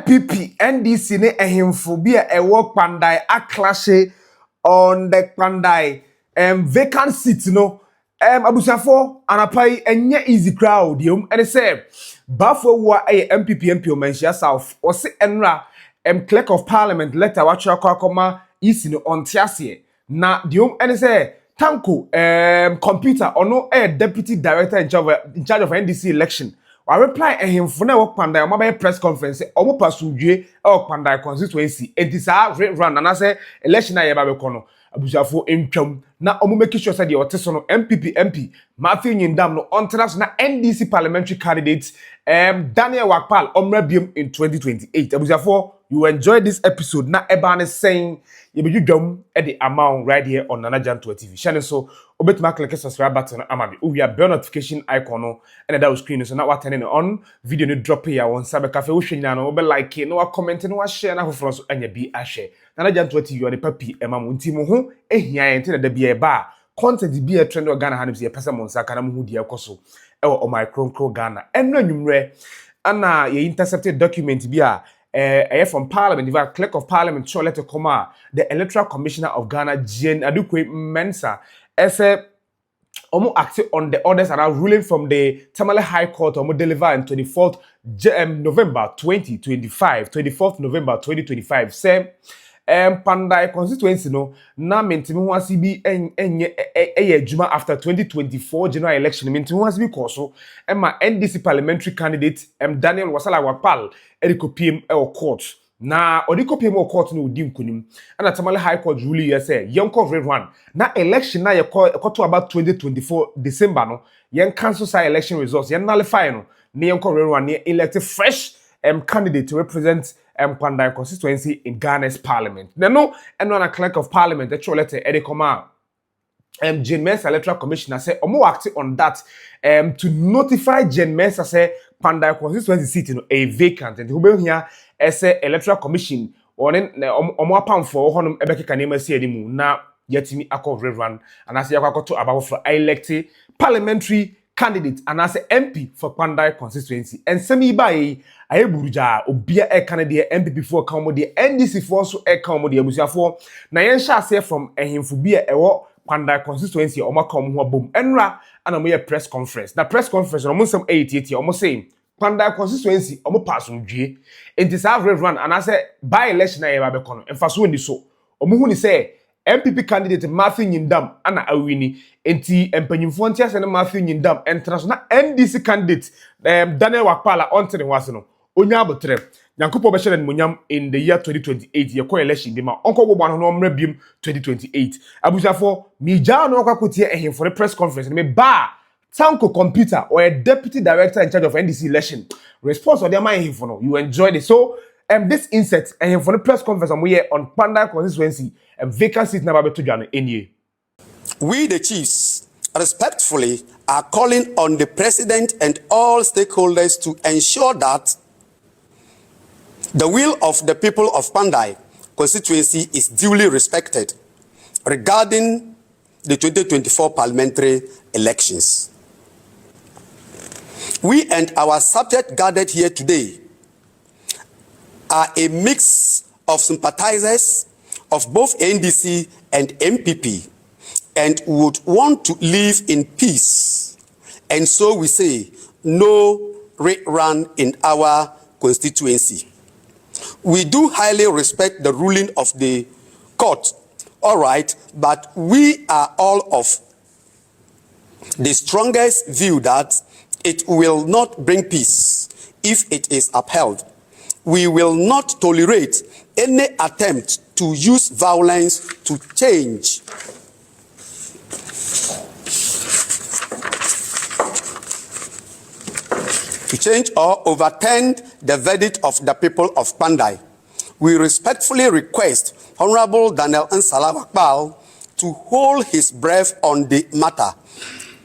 NPP, NDC ne ehemfo bi a ewo Kpandai aklashe on the Kpandai vacant seat no abusafo anapai enye easy crowd yom ene say bafo wa MPP MP Omanhia South o se enra clerk of parliament letter wa akoma isi no ontiase na diom ene say Tanko computer ono deputy director in charge of NDC election. I reply ehemfo na wo Kpandai o mabay press conference omo pasudwe Kpandai constituency entisa rerun and say election na yeba be kono abusafo entwam na omo make sure say the oteso no MPP MP Matthew Nyindam no ontras na NDC parliamentary candidate Daniel Wakpal omrabium in 2028 abusafo you enjoy this episode na eba ne saying you be dwam e the amount right here on Nanajanto TV channel so obetuma click subscribe button amabi we have bell notification icon no and that screen so now what turning on video no drop here on sabe cafe wo hwenya no be like no comment no share na for so anya bi a share Nanajanto TV on the papi ema mo nti mo ho ehia ente na da bi e ba content bi e trend Ghana hanim se pesa mo nsaka na mo hu di ekoso e o micro Ghana enno nwumre ana ye intercepted document bi from Parliament, if I clerk of Parliament, show letter comma, the Electoral Commissioner of Ghana, Jane Adukwe Mensah, omo acted on the orders around ruling from the Tamale High Court omo deliver on 24th November 2025, 24th November 2025. Say, Kpandai constituency no na mentimi ho asibi enye juma after 2024 general election mentimi ho asibi koso ema NDC parliamentary candidate Daniel Wakpal erikopiem court na odikopiem court no odi nkunim ana Tamale High Court ruling ya say yenko rerun na election na yekoto about 2024 December no yen cancel say election results yen nullify no na yenko rerun na elect fresh candidate to represent Kpandai constituency in Ghana's parliament. No, and on a clerk of parliament, the letter Eddie Koma, Jane Mensah Electoral Commissioner say, Omo acting on that to notify Jane Mensah say Kpandai constituency seat a vacant and who be here as a Electoral Commission or Omo apam for honum ebeke kanema si edimu na yetimi akọ rerun and as yakwa to about for elected parliamentary candidate and as MP for Kpandai constituency and semi by ayeburuja obia e candidate MPP for come the NDC for so e come the abusiafo na yen sha say from ehemfu bia ewo Kpandai constituency o makom ho bom enra ana mo ye press conference na press conference no mo sam 88 o mo say Kpandai constituency o mo pasumdwe enti sa rerun and as by election na ye ba be kono emfa so ni so o mo hu ni say MPP candidate Matthew Nyindam ana awini enti empanyimfo ntiase na Matthew Nyindam entra na NDC candidate Daniel Wakpal onte ne wase no onya abotre Nyankopo be share munyam in the year 2028 ye ko election bi ma onko gbogbo no mra biem 2028 abusafo mi ja no kwakotie ehemfo the press conference me ba Tanko computer or a deputy director in charge of NDC election response on the man ehemfo no you enjoyed it so this insert ehemfo the press conference am here on Kpandai constituency vacant seat number to Ghana any. We the chiefs respectfully are calling on the president and all stakeholders to ensure that the will of the people of Kpandai constituency is duly respected regarding the 2024 parliamentary elections. We and our subject gathered here today are a mix of sympathizers of both NDC and NPP and would want to live in peace. And so we say, no rerun in our constituency. We do highly respect the ruling of the court, all right, but we are all of the strongest view that it will not bring peace if it is upheld. We will not tolerate any attempt to use violence to change or overturn the verdict of the people of Kpandai. We respectfully request Honorable Daniel Wakpal to hold his breath on the matter.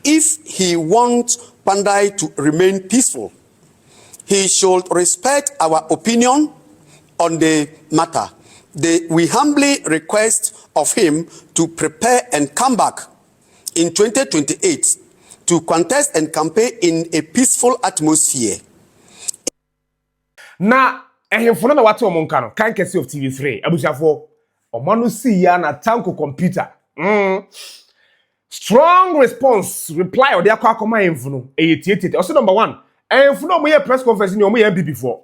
If he wants Kpandai to remain peaceful, he should respect our opinion on the matter. We humbly request of him to prepare and come back in 2028 to contest and campaign in a peaceful atmosphere. Na ehemfo na wate omo nka no kan kese of TV3 abusiafo omo no see ya na tanko computer strong response reply or dey akoma ehemfo no eyetietete ose number 1 ehemfo no mo ye press conference ni omo ye NPP for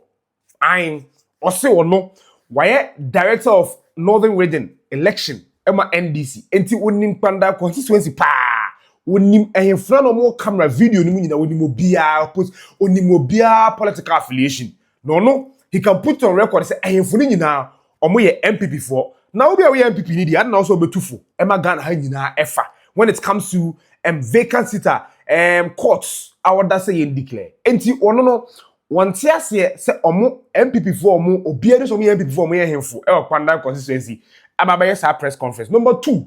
ayin ose wono waye director of northern region election ema NDC enti onim Kpandai constituency pa onim ehemfo no mo camera video ni mu nyina onim obia post onim obia political affiliation no he can put on record say ehemfo ni nyina omo ye NPP for na obi a we NPP ni dia na also betufo ema Ghana ha nyina efa when it comes to vacant seater courts awada say yen declare enti ono no wonte ase se omo NPP for omo obi ani so omo NPP for omo ye hemfo e Kpandai constituency ababaye sa press conference number 2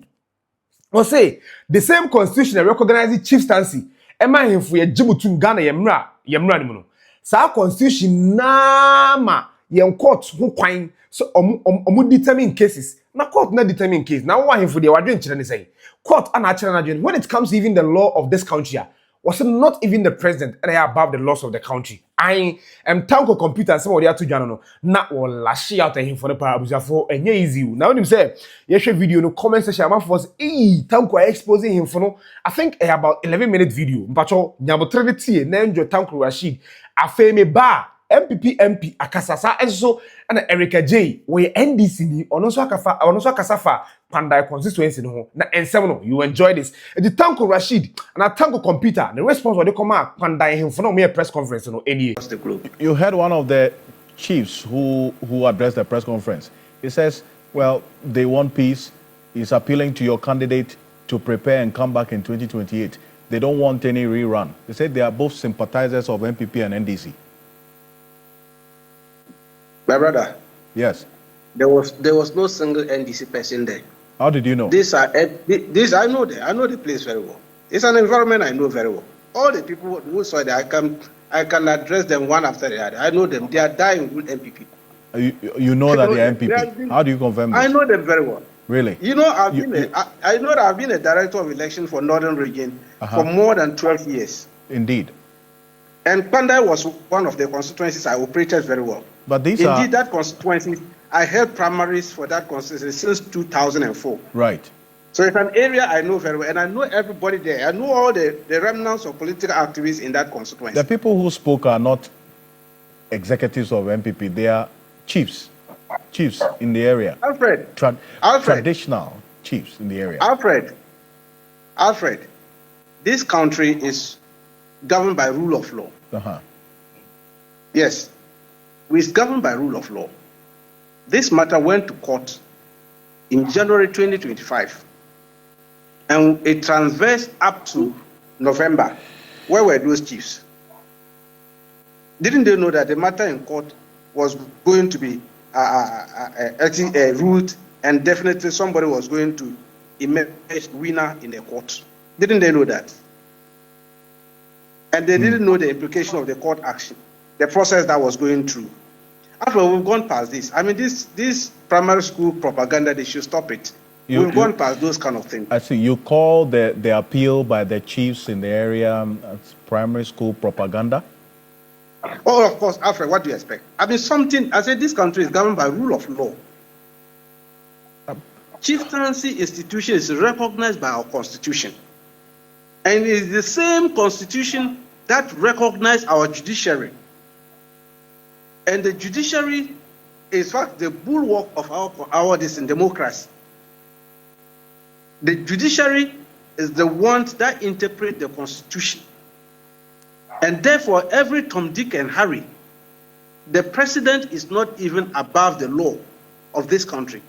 we say the same constitution recognizing chieftaincy ema hemfo ye jibutum Ghana ye mra ni mu no sa constitution na ma yen court ho kwan so omo determine cases na court na determine case na wo hemfo de wadwen kire ne say court ana kire na dwen when it comes to even the law of this country was not even the president and they are above the laws of the country I am tanko computer some of the atu dwan no na wo lash out hemfo ne para abusafo enye easy na when him say ye hwe video no comment section am for tanko exposing hemfo no I think about 11-minute video mpacho nyabotre de tie na enjo tanko Rashid afeme ba MPP MP akasasa enso na Erica J we NDC ni ono so akasafa Kpandai constituency no na ensem no you enjoy this the tanko Rashid and tanko computer the response what they come Kpandai himfo no me press conference no any you heard one of the chiefs who addressed the press conference. He says, well, they want peace. He's appealing to your candidate to prepare and come back in 2028. They don't want any rerun. They said they are both sympathizers of NPP and NDC. My brother. Yes. There was no single NDC person there. How did you know? This I know I know the place very well. It's an environment I know very well. All the people who saw that I can address them one after the other. I know them. They are dying with NPP. You know that they are NPP. How do you confirm this? I know them very well. Really? You know, I know that I've been a director of election for Northern Region for more than 12 years. Indeed. And Kpandai was one of the constituencies I operated very well. But that constituency, I held primaries for that constituency since 2004. Right. So it's an area I know very well, and I know everybody there. I know all the remnants of political activists in that constituency. The people who spoke are not executives of NPP. They are chiefs in the area. Alfred. Traditional chiefs in the area. Alfred, this country is governed by rule of law. Yes, it's governed by rule of law. This matter went to court in January 2025, and it transversed up to November. Where were those chiefs? Didn't they know that the matter in court was going to be ruled, and definitely somebody was going to emerge winner in the court? Didn't they know that? And they didn't know the implication of the court action, the process that was going through. After we've gone past this, I mean, this primary school propaganda, they should stop it. We've gone past those kind of things. I see. You call the appeal by the chiefs in the area as primary school propaganda? Oh, of course, Alfred, what do you expect? I mean, I said this country is governed by rule of law. Chieftaincy institution is recognized by our constitution. And it is the same constitution that recognizes our judiciary. And the judiciary is, in fact, the bulwark of our democracy. The judiciary is the ones that interpret the constitution. And therefore, every Tom, Dick, and Harry, the president is not even above the law of this country.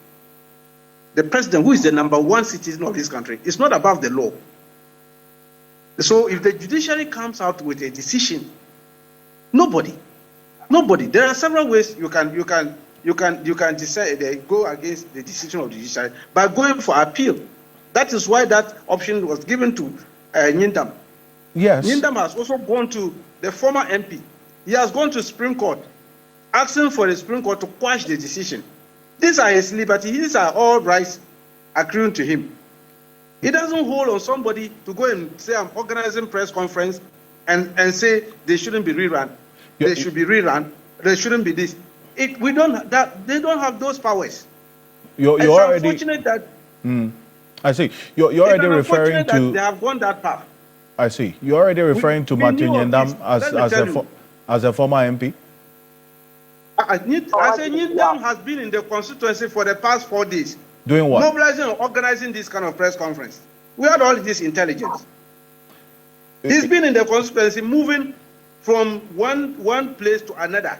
The president, who is the number one citizen of this country, is not above the law. So if the judiciary comes out with a decision, nobody. There are several ways you can decide go against the decision of the judiciary by going for appeal. That is why that option was given to Nyindam. Yes. Nyindam has also gone to the former MP. He has gone to Supreme Court, asking for the Supreme Court to quash the decision. These are his liberty. These are all rights accruing to him. He doesn't hold on somebody to go and say, I'm organizing press conference and say they shouldn't be rerun. They should be rerun. There shouldn't be this. we don't that they don't have those powers. You're It's already. unfortunate that I see. You're already referring that they to. have gone that path. I see. You're already referring to we Matthew knew of Nyendam this. as a former MP. I say Nyendam has been in the constituency for the past 4 days. Doing what? Mobilizing and organizing this kind of press conference. We had all this intelligence. He's been in the constituency, moving from one place to another,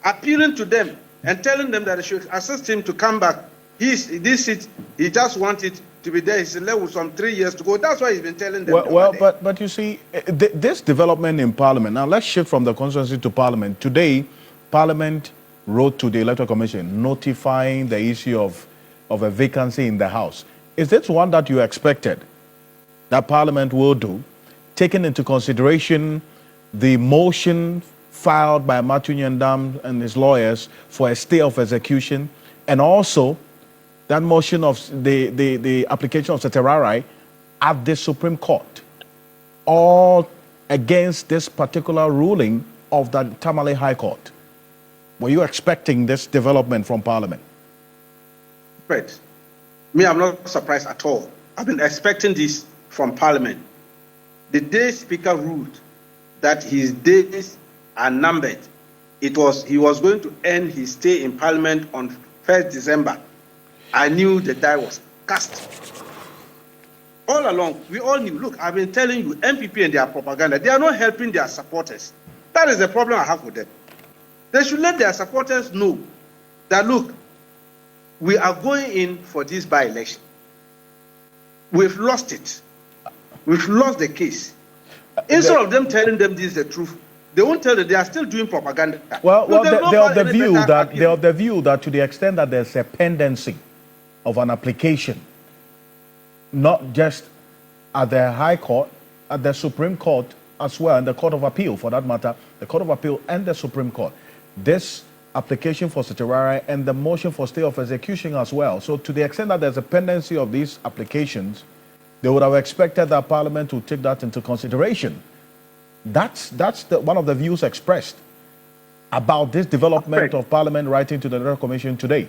appealing to them and telling them that they should assist him to come back. This seat, he just wants it to be there. He's left with some 3 years to go. That's why he's been telling them. But you see, this development in Parliament. Now let's shift from the constituency to Parliament. Today, Parliament wrote to the Electoral Commission notifying the issue of a vacancy in the House. Is this one that you expected that Parliament will do, taking into consideration the motion filed by Matthew Nyendam and his lawyers for a stay of execution, and also that motion of the application of certiorari at the Supreme Court, all against this particular ruling of the Tamale High Court? Were you expecting this development from Parliament? Right. Me, I'm not surprised at all. I've been expecting this from Parliament. The day Speaker ruled that his days are numbered, he was going to end his stay in Parliament on 1st December. I knew the die was cast. All along, we all knew. Look, I've been telling you, NPP and their propaganda, they are not helping their supporters. That is the problem I have with them. They should let their supporters know that, look, we are going in for this by-election. We've lost it. We've lost the case. Instead of them telling them this is the truth, they won't tell them. They are still doing propaganda. Well, they are of the view that to the extent that there's a pendency of an application, not just at the High Court, at the Supreme Court as well, and the Court of Appeal, for that matter, the Court of Appeal and the Supreme Court, this application for certiorari and the motion for stay of execution as well. So to the extent that there's a pendency of these applications, they would have expected that Parliament would take that into consideration. That's one of the views expressed about this development of Parliament writing to the Electoral Commission today.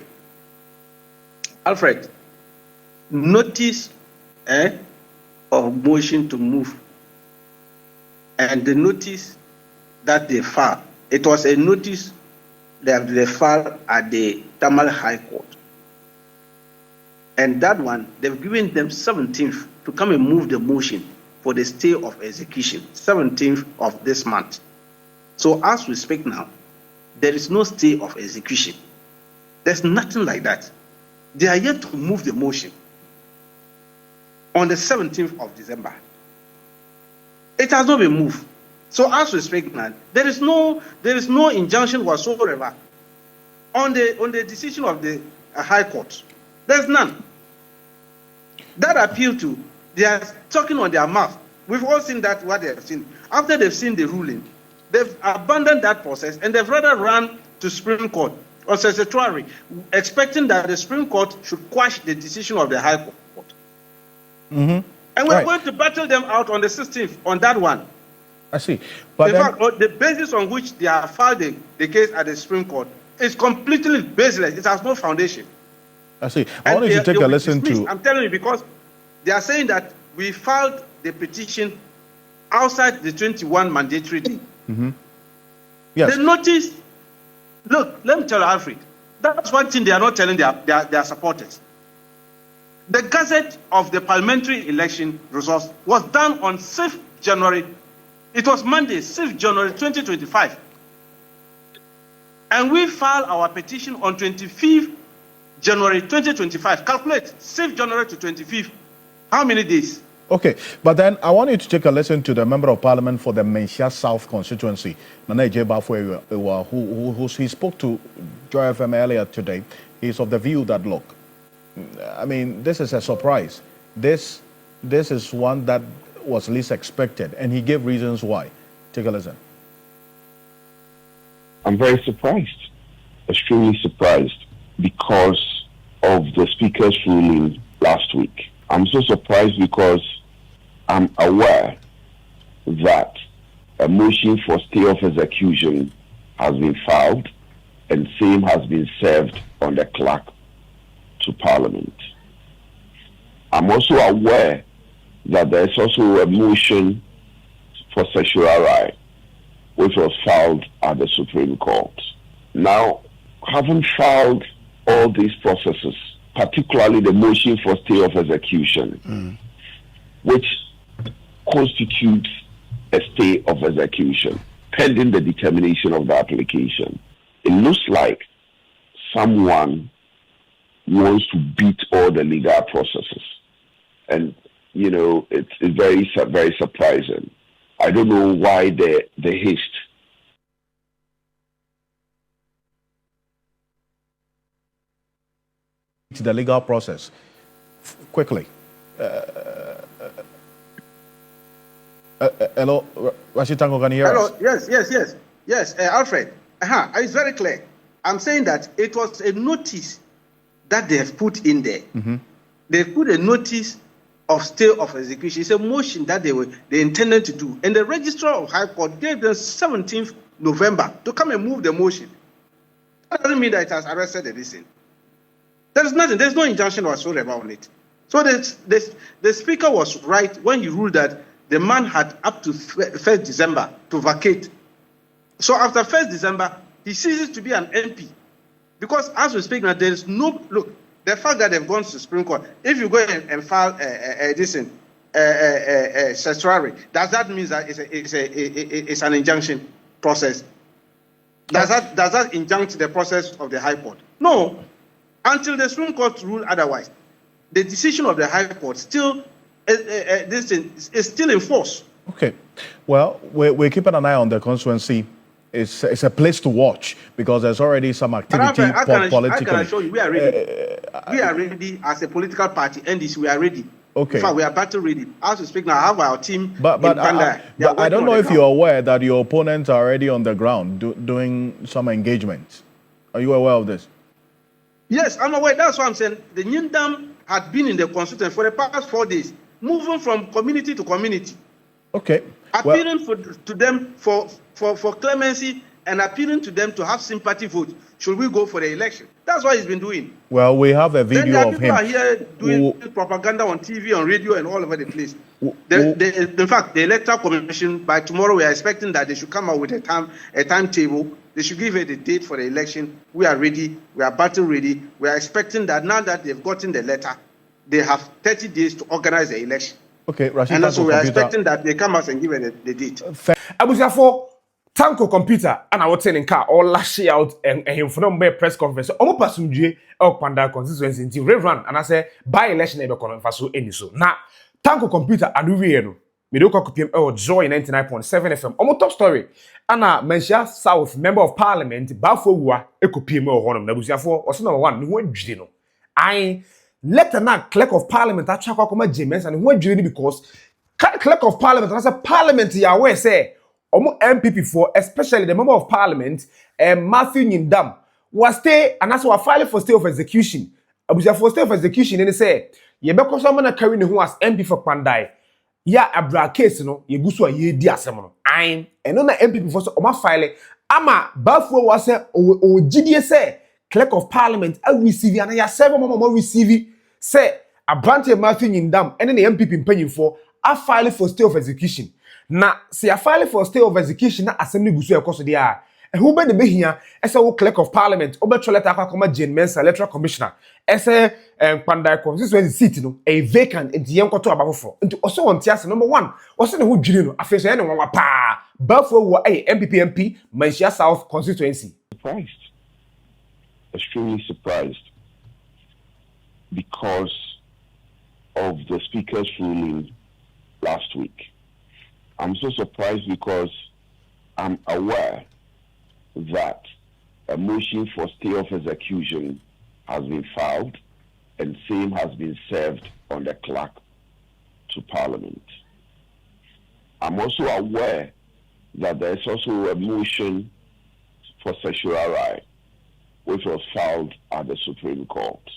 Alfred, notice of motion to move, and the notice that they filed, it was a notice that they filed at the Tamale High Court. And that one, they've given them 17th to come and move the motion for the stay of execution, 17th of this month. So as we speak now, there is no stay of execution. There's nothing like that. They are yet to move the motion on the 17th of December. It has not been moved. So as we speak now, there is no injunction whatsoever on the decision of the High Court. There's none. That appeal to, they are talking on their mouth. We've all seen that, what they have seen. After they've seen the ruling, they've abandoned that process and they've rather run to Supreme Court or statutory, expecting that the Supreme Court should quash the decision of the High Court. And we're going to battle them out on the 16th on that one. I see. But in fact, the basis on which they are filed the case at the Supreme Court is completely baseless. It has no foundation. I see. I want you to take a listen to... I'm telling you, because they are saying that we filed the petition outside the 21 mandatory day. Yes. The notice, look, let me tell you, Alfred, that's one thing they are not telling their supporters. The Gazette of the parliamentary election results was done on 6th January. It was Monday, 6th January 2025. And we filed our petition on 25th January 2025. Calculate 6th January to 25th. How many days? Okay, but then I want you to take a listen to the Member of Parliament for the Menchia South constituency, Nana Ejebafwe, who he spoke to Joy FM earlier today. He's of the view that, look, I mean, this is a surprise. This is one that was least expected, and he gave reasons why. Take a listen. I'm very surprised, extremely surprised, because of the Speaker's ruling last week. I'm so surprised because I'm aware that a motion for stay of execution has been filed and same has been served on the clerk to Parliament. I'm also aware that there is also a motion for certiorari, which was filed at the Supreme Court. Now, having filed all these processes, particularly the motion for stay of execution, which constitutes a stay of execution, pending the determination of the application, it looks like someone wants to beat all the legal processes. And, you know, it's very, very surprising. I don't know why the haste. The legal process. Quickly. Hello, Rashid Tango, can you hear us? Hello, yes, Alfred. It's very clear. I'm saying that it was a notice that they have put in there. They've put a notice of stay of execution. It's a motion that they intended to do. And the Registrar of High Court gave them 17th November to come and move the motion. That doesn't mean that it has arrested the listen. There is nothing, there's no injunction whatsoever on it. So the Speaker was right when he ruled that the man had up to 1st December to vacate. So after 1st December, he ceases to be an MP. Because as we speak now, there is no, look, the fact that they've gone to the Supreme Court, if you go and file certiorari, does that mean that it's an injunction process? Does that injunct the process of the High Court? No. Until the Supreme Court rule otherwise, the decision of the High Court still is still in force. Okay. Well, we're keeping an eye on the constituency. It's a place to watch because there's already some activity politically. I can assure you, we are ready. We are ready as a political party. NDC, we are ready. Okay. In fact, we are battle ready. As we speak now, I have our team. But I don't know if you're aware that your opponents are already on the ground doing some engagements. Are you aware of this? Yes, I'm aware. That's what I'm saying. The Nyindam had been in the constituency for the past 4 days, moving from community to community. Okay. Appealing to them for clemency and appealing to them to have sympathy vote. Should we go for the election? That's what he's been doing. Well, we have a video of him. People are here doing propaganda on TV, on radio, and all over the place. In fact, the Electoral Commission, by tomorrow, we are expecting that they should come out with a timetable. They should give it a date for the election. We are ready. We are battle ready. We are expecting that now that they've gotten the letter, they have 30 days to organize the election. Okay, Rashid. And so we are expecting that they come out and give it the date. Abusiafo Tanko computer and I was in car all lash out and him from press conference. Omo pasumdue Kpandai constituency until rerun and I say by election e be kono faso eni so. Na Tanko computer anu wie no. Me do kopiem Joy 99.7 FM. Omo top story. Ana Mensia South member of parliament Bafo Wua ekopiem honom na abusiafo ose number 1 ne ho adwiri no. Ai let na clerk of parliament atwa kwakoma James and who adwiri because clerk of parliament and I say parliament ya we say omo NPP for especially the member of parliament Matthew Nyindam was stay and that's why filing for stay of execution abusia for stay of execution and say ye be ko so na carry ne ho as MP for Kpandai ya abra case no ye guso a ye di asem no an eno na NPP for so omo file ama bafuo was say o gidie say clerk of parliament a receive and ya seven mo receive say abrante Matthew Nyindam and the MPP mpanyin for a file for stay of execution. Na se a file for stay of execution na assembly gusu ekoso dia who be the behia ese wo clerk of parliament obetro letter akoma Jane Mensa electoral commissioner ese Kpandai constituency seat no a vacant enti yenkoto abafofo enti oso won tiase number 1 oso ne ho dwiri no afeso ye ne won pa bafo wo MPP MP Mensia South constituency. Surprised, extremely surprised, because of the speaker's ruling last week. I'm so surprised because I'm aware that a motion for stay of execution has been filed and same has been served on the clerk to Parliament. I'm also aware that there is also a motion for certiorari which was filed at the Supreme Court.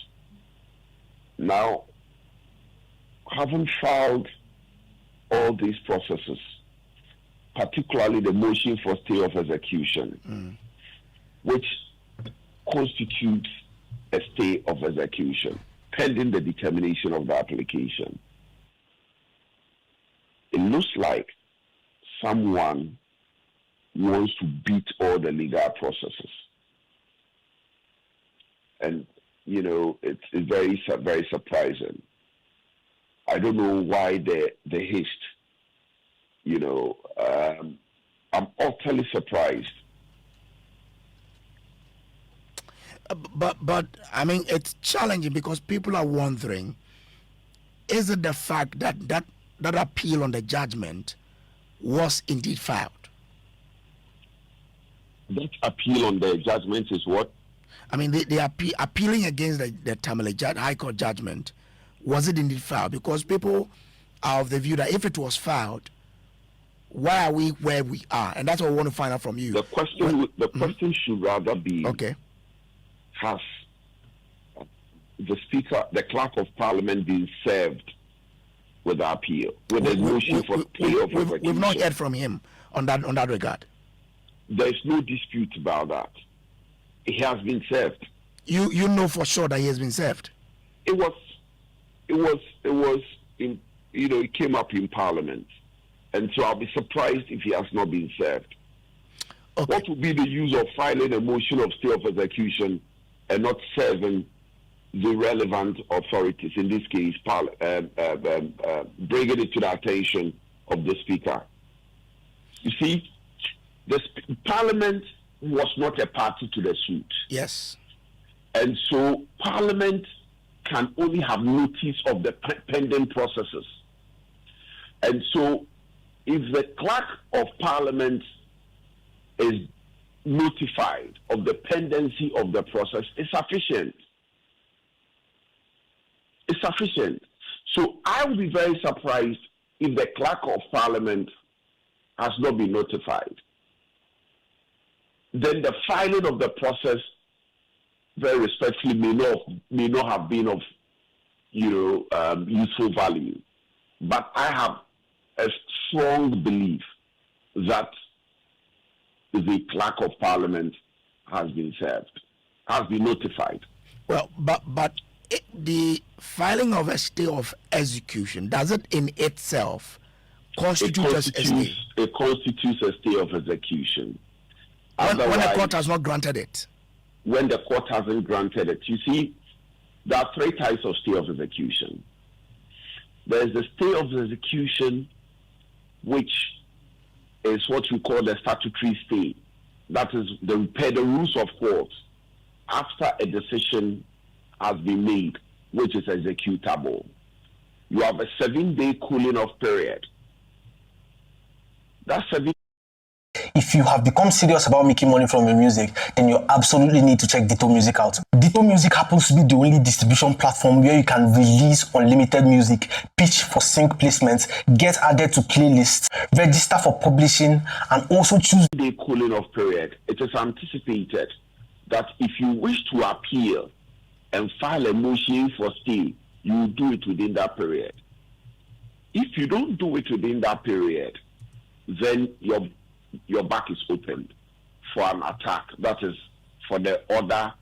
Now, having filed all these processes, particularly the motion for stay of execution, which constitutes a stay of execution pending the determination of the application. It looks like someone wants to beat all the legal processes. And, you know, it's very, very surprising. I don't know why the haste, you know, I'm utterly surprised. But I mean, it's challenging because people are wondering, is it the fact that appeal on the judgment was indeed filed? That appeal on the judgment is what? I mean, they are appealing against the Tamale High Court judgment. Was it indeed filed? Because people are of the view that if it was filed, why are we where we are? And that's what we want to find out from you. The question should rather be, okay, has the Speaker, the Clerk of Parliament, been served with the appeal, with the motion for stay of execution? We've not heard from him on that regard. There is no dispute about that. He has been served. You know for sure that he has been served. It was in, you know, it came up in Parliament, and so I'll be surprised if he has not been served. Okay. What would be the use of filing a motion of stay of execution and not serving the relevant authorities, in this case, bringing it to the attention of the Speaker? You see, the Parliament was not a party to the suit. Yes. And so Parliament can only have notice of the pending processes. And so if the Clerk of Parliament is notified of the pendency of the process, it's sufficient. It's sufficient. So I would be very surprised if the Clerk of Parliament has not been notified. Then the filing of the process, very respectfully, may not have been of, you know, useful value. But I have a strong belief that the Clerk of Parliament has been served, has been notified. Well, but the filing of a stay of execution, does it in itself constitute a stay? It constitutes a stay of execution. When the court has not granted it? When the court hasn't granted it. You see, there are three types of stay of execution. There is the stay of execution, which is what we call the statutory stay. That is the rules of court after a decision has been made, which is executable. You have a 7-day cooling off period. That 7. If you have become serious about making money from your music, then you absolutely need to check Ditto Music out. Ditto Music happens to be the only distribution platform where you can release unlimited music, pitch for sync placements, get added to playlists, register for publishing, and also choose the cooling off period. It is anticipated that if you wish to appeal and file a motion for stay, you will do it within that period. If you don't do it within that period, then your back is opened for an attack, that is for the order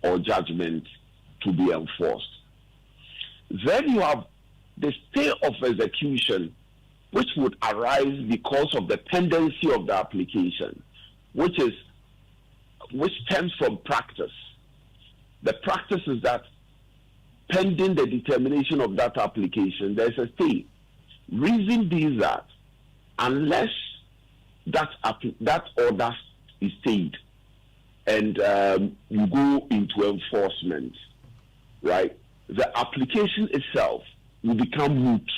or judgment to be enforced. Then you have the stay of execution, which would arise because of the pendency of the application, which stems from practice. The practice is that pending the determination of that application, there's a stay. Reason being that unless that order is stayed and you go into enforcement, right, the application itself will become moot.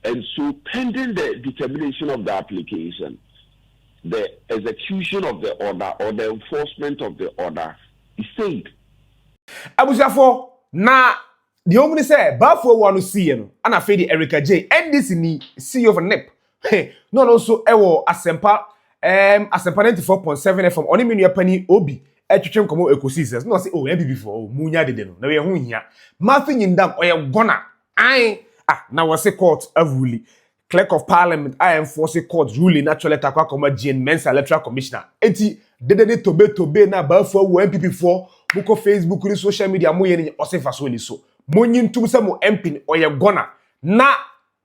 And so pending the determination of the application, the execution of the order or the enforcement of the order is stayed. Abusafo na the omni say bafo wanu see no ana fe di Erica J NDC ni CEO of NIP. No also ewo asempa 94.7 FM oni menu yapani obi etwetwe nkomo ecosystems no say oh NPP for munya dede no na we hu hia mafi nyindam oye gona an na was a court avuli Clerk of Parliament I enforce court ruling actually takwa koma GN Mensa Electoral Commissioner enti dede tobe na ba fo wo MPP fo muko Facebook ni social media mo ye ni osefa so ni so monyi ntum se mo MP oye gona na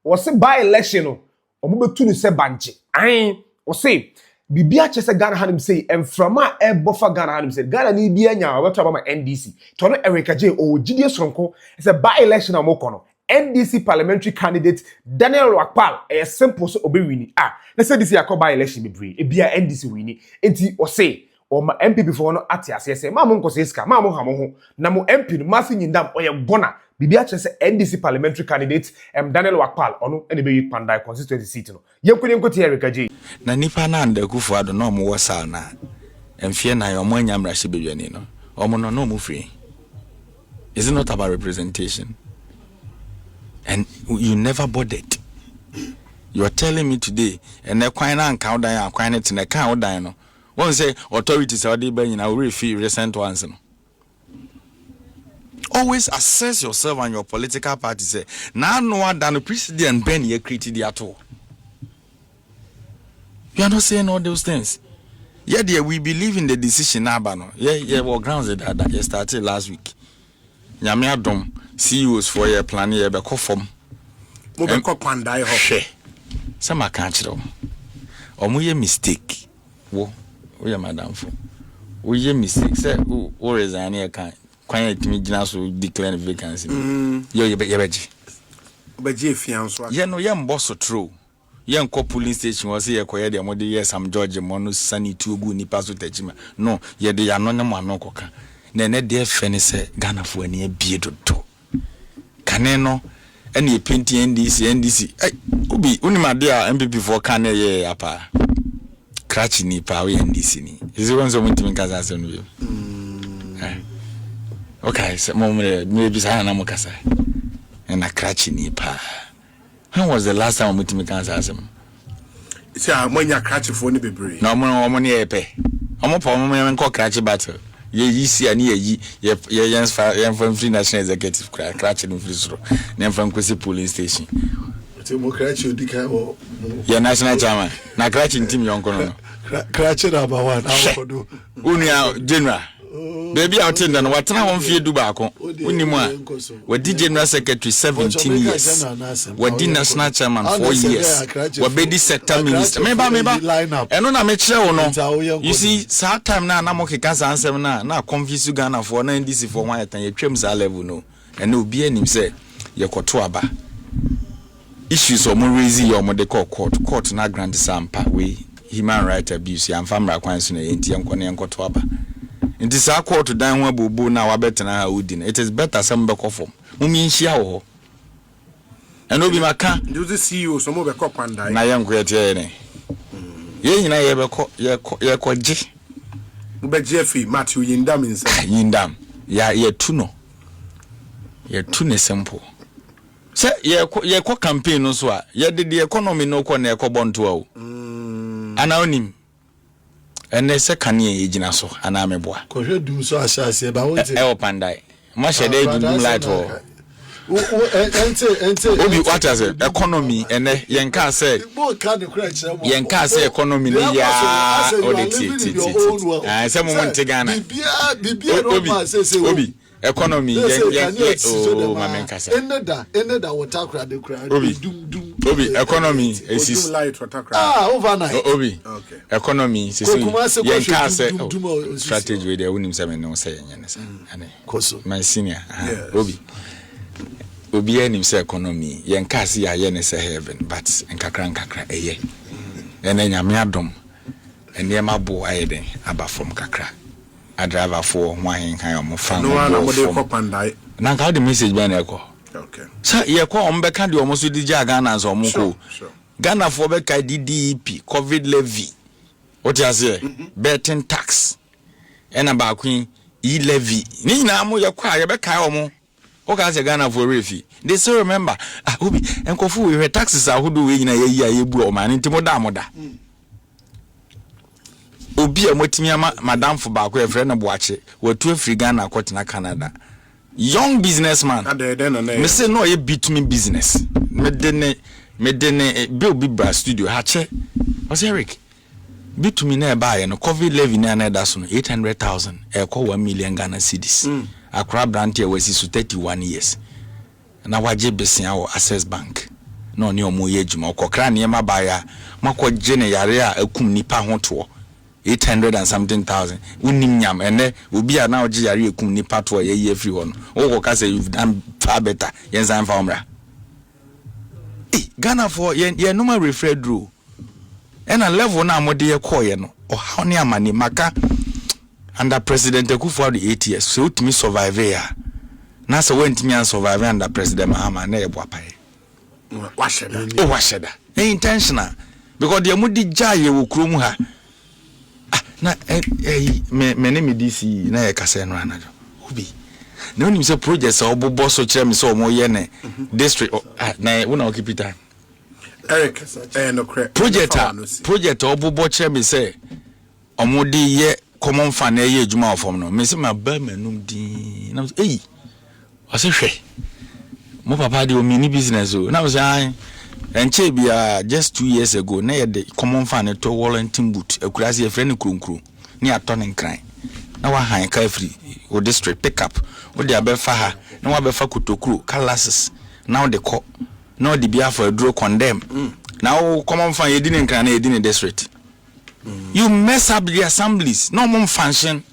wo se by election no omo betu ni se banche an wo se bibia che se Ghana hanim say emframa e bofa Ghana hanim say Ghana ni bia nya wo to ba ma NDC to no Erica J o gidie sonko se by election amoko no NDC parliamentary candidate Daniel Wakpal a simple so obewini na say this yakọ by election bebre e bia NDC wini enti o say o ma MPP for no ate ase say ma mo nkoso iska ma mo ha mo ho na mo MP no ma fi nyindam o ye gona bibia che say NDC parliamentary candidate Daniel Wakpal ono ene be Kpandai constituency seat no yenkoni nkoti Erica J na nipa na ndakufu ado no mo wasa na emfie na yo mo anyamra hye bedwani no omo no mo free. Is it not about representation? And you never bothered. You are telling me today, and they're quite uncount down, quite it in a cow dino. One say authorities are the buying our recent ones. Always assess yourself and your political party. Say, now no one than the president Ben ye created at all. You are not saying all those things. Yeah, dear, we believe in the decision now, yeah, well, grounds that you started last week. Nyame adom CEOs for your plan here be kofom mo be Kpandai ho sama kan chiro omo ye mistake wo ye madam fo wo ye mistake say wo resign here kan kwan etimi gina so declare vacancy ye beji fianso ye no ye mboso true ye nko police station wo say ye koye de mo de ye Sam George mo no sani tuogu nipa so tachima no ye de ya no ne mo anokoka nene de fene se Ghana fo ani abie dodo kane no ene e penti NDC obi unimade a MPP for kane ye apa crash ni pa we NDC ni is one so mutimi kasa se no okay so mo me bi sa na mo kasa na crash ni pa. When was the last time mutimi kasa se mo say amanya crash for ni bebre na mo ne epe omo pa mo me nko crash battle ye see ani ye free national executive crash in free soro na from kwesi polling station mo crash odika o ye national chairman na crash team yonko no crash number 1 awodo unia general baby out in na watena won fie du ba ko unimu a wadi general secretary 17 years wadi national chairman 4 years wabedi sector minister meba eno na me kire wo no you see sa time na mo keka sa ansem na confuse Ghana for na NDC for one time ye twem sa level no eno obi anim se ye koto aba issues o mo raise your mo de court na grant sampa we human right abuse ya famra kwan so na enti enko na enkoto aba. It is a court to dine where Bubu now a better now within. It is better some back off. Mummy Shiao. And Obi Maka, do the CEO some of a cop and I am great. Yea, I ever call G. But Jeffrey, Matthew Yindam in Yindam. Ya, ye tuno. Ye tune simple. Say, ye campaign no so. Ye did the economy no corner cobon to anonym. And they say can ye ejina so anameboa ko hwedum so asase ba wonte Kpandai ma shede dum light ho ente obi what is economy ene yenka say economy ni ya audit say mo monte Ghana obi economy oh mamenka say eneda water de kra obi economy is overnight obi economy is yenka say strategy we dey unim say me no say yenye say ane my senior obi enim say economy yenka say ya ne say heaven but nkakra eye ene nyame adom ene mabo ayeden aba from kakra a driver for one kind of fan no one mo de Kpandai na ka the message be na eko okay so ye ko on be ka de omo so di Ghana so omo ko Ghana for be ka DDP covid levy what you say betting tax and about queen e levy ni na mo ye kwa ye be ka omo o ka say Ghana for refi they still remember obi enkofu we taxes ahodo we nyina ye ya ye bu o man ntimo da moda obi amotimi ama madam for baako e friend no boache watu afri Ghana akotena Canada young businessman me say no ye between business me dene bill bibra studio ha che was Eric Between na buy no COVID levy na na daso no 800,000 1 million Ghana cedis. Akra brand here was 31 years. Na waje besia wo Access Bank. No ni omo ye adwuma okokra ne ma baya makọ gene yare a akum nipa ho to 800 and something thousand. Unim nyam ene obi a na oje yare akum nipa to ye free ho no. Wo ka say you've done far better. Yen san fa omra. Ghana for ye normal refer draw. And a level na mode ye koye no. O how ne amani maka under President Akufo-Addo 8 years. So utimi survive here. Na so wentimi an survive under President Mahama na ye boapae. Washeda. Intentional. Because the mudi jaye wo krom ha. Na me name DC na ye kase no anajo. Obi. Na oni say projects obobo so kire me so omo ye ne district na una okipita. Eric, no correct. Project obobo kire me say omo di ye common fan na ye adwuma ofom no. Me say ma ba manum din. Na say o se hwe. Mo papa de o mini business o. Na say enche bia just 2 years ago na ye the common fan to Wellington boot akurase ye friend kronkro ni atọ ne nkran na wa han ka free o district pick up o de abefa ha na wa befa kotokuro classes na o de ko na o de bia for draw condemn na o common fan ye di ne nkran na ye di ne district you mess up the assemblies no more function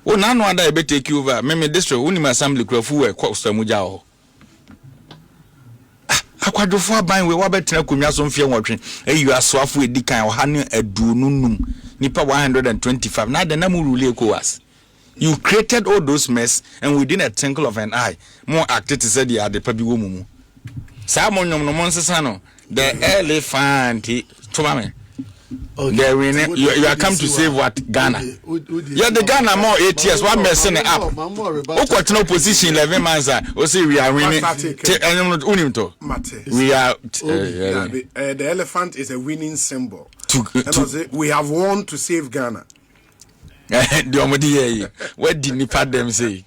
o na no ada e be take over me district uni ma assembly krafu e ko samuja ho akwadofo aban we wabetena konwa so mfie nwotwe eyi asoafo edikan oha ne adununum nipa 125 na de na mu rule ECOWAS. You created all those mess and within a twinkle of an eye more acted to say the adepa bi wo mumu Simon no monsesa no the elephant to mame. Okay. You are come to save what Ghana. Yeah, the Ghana more 8 years. One messing up. What no position 11 months. O say we are winning. We are. The elephant is a winning symbol. We have won to save Ghana. The omodi what did nipa them say?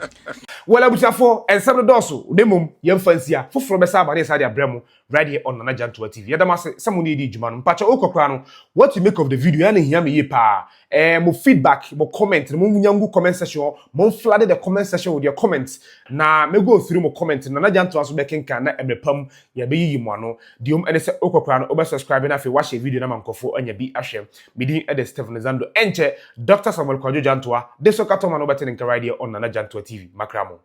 Well, abusafo ensem doso demum yem fansia foforo be saba ne sa dia bremo right here on Nana Jantua TV. Yadama some need di djuma no mpacha okokra no what you make of the video ya ne hia me ye pa mo feedback mo comment mo nyangu comment section mo flood the comment section with your comments na me go through mo comment Nana Jantua so be kenka na ebrepam ya be yi mo ano diom ene se okokra no obe subscribe na fe watch video na mankofo anya bi ahwe medin ede Stephen Zando enche Dr. Samuel Jantua, this is Katoma no better in right here on Nana Jantua TV. Makramo.